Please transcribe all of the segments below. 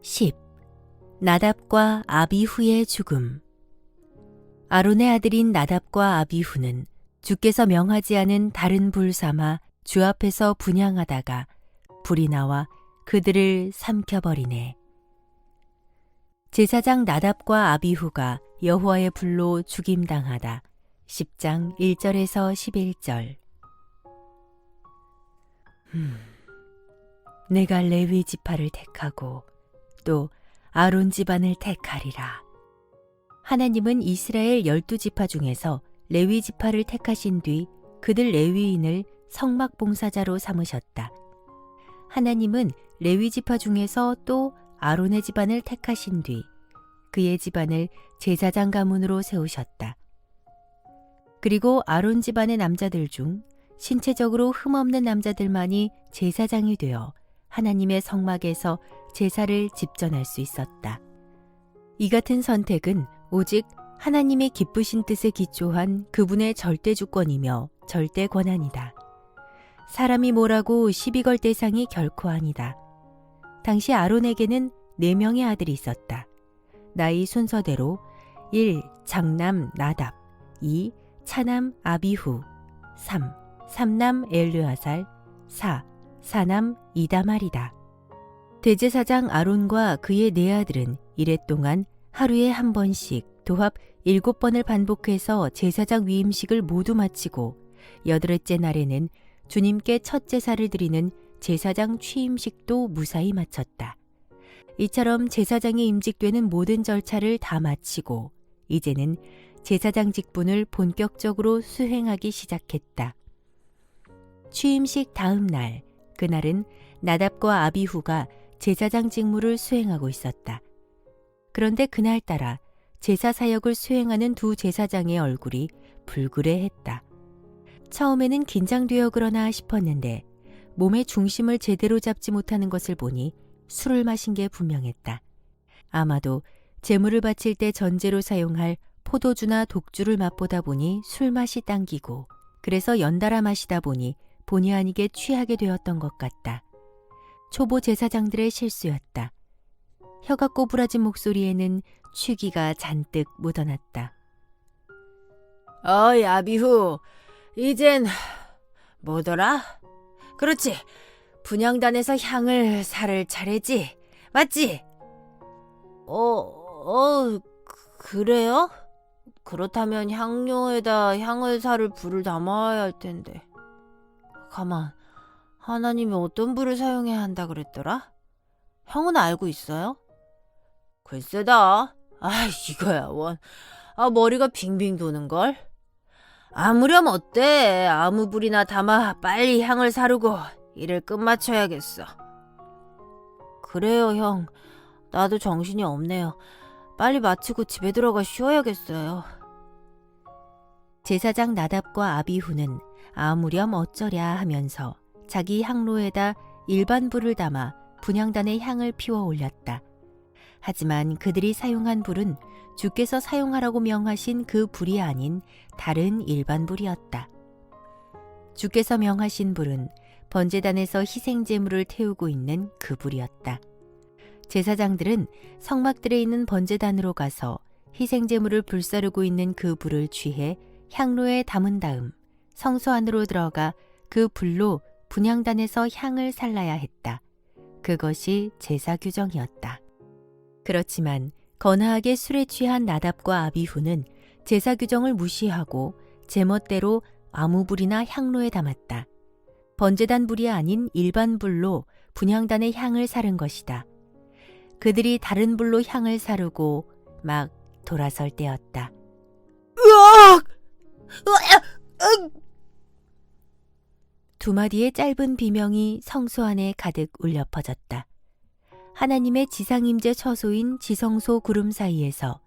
10. 나답과 아비후의 죽음. 아론의 아들인 나답과 아비후는 주께서 명하지 않은 다른 불 삼아 주 앞에서 분향하다가 불이 나와 그들을 삼켜버리네. 제사장 나답과 아비후가 여호와의 불로 죽임당하다. 10장 1절에서 11절. 내가 레위 지파를 택하고 또 아론 집안을 택하리라. 하나님은 이스라엘 12지파 중에서 레위 지파를 택하신 뒤 그들 레위인을 성막 봉사자로 삼으셨다. 하나님은 레위 지파 중에서 또 아론의 집안을 택하신 뒤 그의 집안을 제사장 가문으로 세우셨다. 그리고 아론 집안의 남자들 중 신체적으로 흠없는 남자들만이 제사장이 되어 하나님의 성막에서 제사를 집전할 수 있었다. 이 같은 선택은 오직 하나님의 기쁘신 뜻에 기초한 그분의 절대 주권이며 절대 권한이다. 사람이 뭐라고 시비 걸 대상이 결코 아니다. 당시 아론에게는 4명의 아들이 있었다. 나이 순서대로 1. 장남 나답, 2. 차남 아비후, 3. 삼남 엘르아살, 4. 사남 이다말이다. 대제사장 아론과 그의 4아들은 이랫동안 하루에 한 번씩 도합 7번을 반복해서 제사장 위임식을 모두 마치고 8째 날에는 주님께 첫 제사를 드리는 제사장 취임식도 무사히 마쳤다. 이처럼 제사장이 임직되는 모든 절차를 다 마치고 이제는 제사장 직분을 본격적으로 수행하기 시작했다. 취임식 다음 날, 그날은 나답과 아비후가 제사장 직무를 수행하고 있었다. 그런데 그날따라 제사 사역을 수행하는 2 제사장의 얼굴이 불그레했다. 처음에는 긴장되어 그러나 싶었는데 몸의 중심을 제대로 잡지 못하는 것을 보니 술을 마신 게 분명했다. 아마도 제물을 바칠 때 전제로 사용할 포도주나 독주를 맛보다 보니 술맛이 당기고 그래서 연달아 마시다 보니 본의 아니게 취하게 되었던 것 같다. 초보 제사장들의 실수였다. 혀가 꼬부라진 목소리에는 취기가 잔뜩 묻어났다. 어이 아비후, 이젠 뭐더라? 그렇지, 분향단에서 향을 사를 차례지, 맞지? 그래요? 그렇다면 향료에다 향을 사를 불을 담아야 할 텐데. 가만, 하나님이 어떤 불을 사용해야 한다 그랬더라? 형은 알고 있어요? 글쎄다. 이거야 원. 머리가 빙빙 도는걸? 아무렴 어때? 아무 불이나 담아 빨리 향을 사르고 일을 끝마쳐야겠어. 그래요 형. 나도 정신이 없네요. 빨리 마치고 집에 들어가 쉬어야겠어요. 제사장 나답과 아비후는 아무렴 어쩌랴 하면서 자기 향로에다 일반 불을 담아 분향단의 향을 피워 올렸다. 하지만 그들이 사용한 불은 주께서 사용하라고 명하신 그 불이 아닌 다른 일반 불이었다. 주께서 명하신 불은 번제단에서 희생제물을 태우고 있는 그 불이었다. 제사장들은 성막들에 있는 번제단으로 가서 희생제물을 불사르고 있는 그 불을 취해 향로에 담은 다음 성소 안으로 들어가 그 불로 분향단에서 향을 살라야 했다. 그것이 제사 규정이었다. 그렇지만 거나하게 술에 취한 나답과 아비후는 제사 규정을 무시하고 제멋대로 아무 불이나 향로에 담았다. 번제단 불이 아닌 일반 불로 분향단의 향을 사른 것이다. 그들이 다른 불로 향을 사르고 막 돌아설 때였다. 으악! 2마디의 짧은 비명이 성소 안에 가득 울려 퍼졌다. 하나님의 지상임재 처소인 지성소 구름 사이에서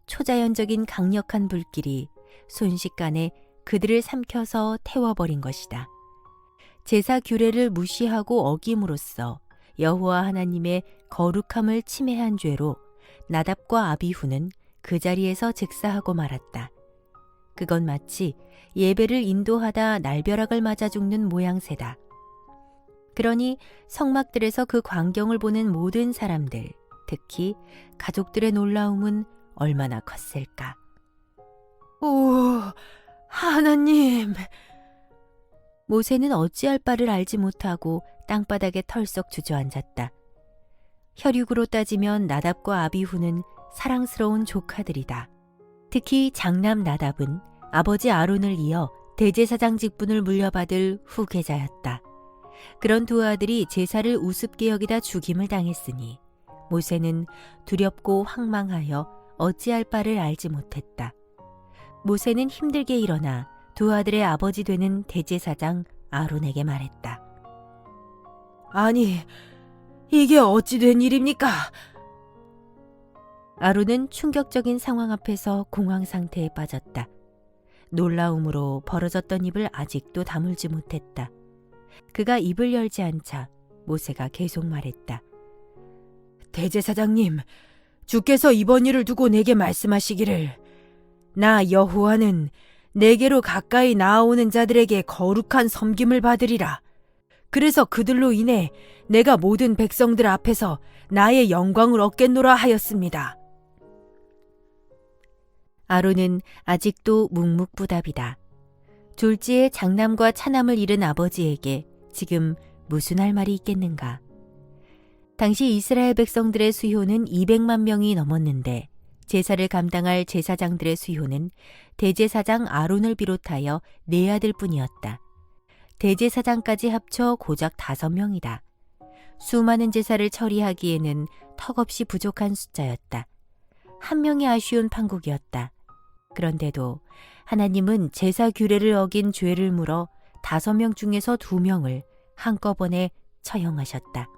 초자연적인 강력한 불길이 순식간에 그들을 삼켜서 태워버린 것이다. 제사 규례를 무시하고 어김으로써 여호와 하나님의 거룩함을 침해한 죄로 나답과 아비후는 그 자리에서 즉사하고 말았다. 그건 마치 예배를 인도하다 날벼락을 맞아 죽는 모양새다. 그러니 성막들에서 그 광경을 보는 모든 사람들, 특히 가족들의 놀라움은 얼마나 컸을까. 오, 하나님! 모세는 어찌할 바를 알지 못하고 땅바닥에 털썩 주저앉았다. 혈육으로 따지면 나답과 아비후는 사랑스러운 조카들이다. 특히 장남 나답은 아버지 아론을 이어 대제사장 직분을 물려받을 후계자였다. 그런 두 아들이 제사를 우습게 여기다 죽임을 당했으니 모세는 두렵고 황망하여 어찌할 바를 알지 못했다. 모세는 힘들게 일어나 두 아들의 아버지 되는 대제사장 아론에게 말했다. 아니, 이게 어찌 된 일입니까? 아론은 충격적인 상황 앞에서 공황 상태에 빠졌다. 놀라움으로 벌어졌던 입을 아직도 다물지 못했다. 그가 입을 열지 않자 모세가 계속 말했다. 대제사장님, 주께서 이번 일을 두고 내게 말씀하시기를 나 여호와는 내게로 가까이 나아오는 자들에게 거룩한 섬김을 받으리라. 그래서 그들로 인해 내가 모든 백성들 앞에서 나의 영광을 얻겠노라 하였습니다. 아론은 아직도 묵묵부답이다. 졸지에 장남과 차남을 잃은 아버지에게 지금 무슨 할 말이 있겠는가. 당시 이스라엘 백성들의 수효는 200만 명이 넘었는데 제사를 감당할 제사장들의 수효는 대제사장 아론을 비롯하여 4아들 뿐이었다. 대제사장까지 합쳐 고작 5명이다. 수많은 제사를 처리하기에는 턱없이 부족한 숫자였다. 한 명이 아쉬운 판국이었다. 그런데도 하나님은 제사 규례를 어긴 죄를 물어 5명 중에서 2명을 한꺼번에 처형하셨다.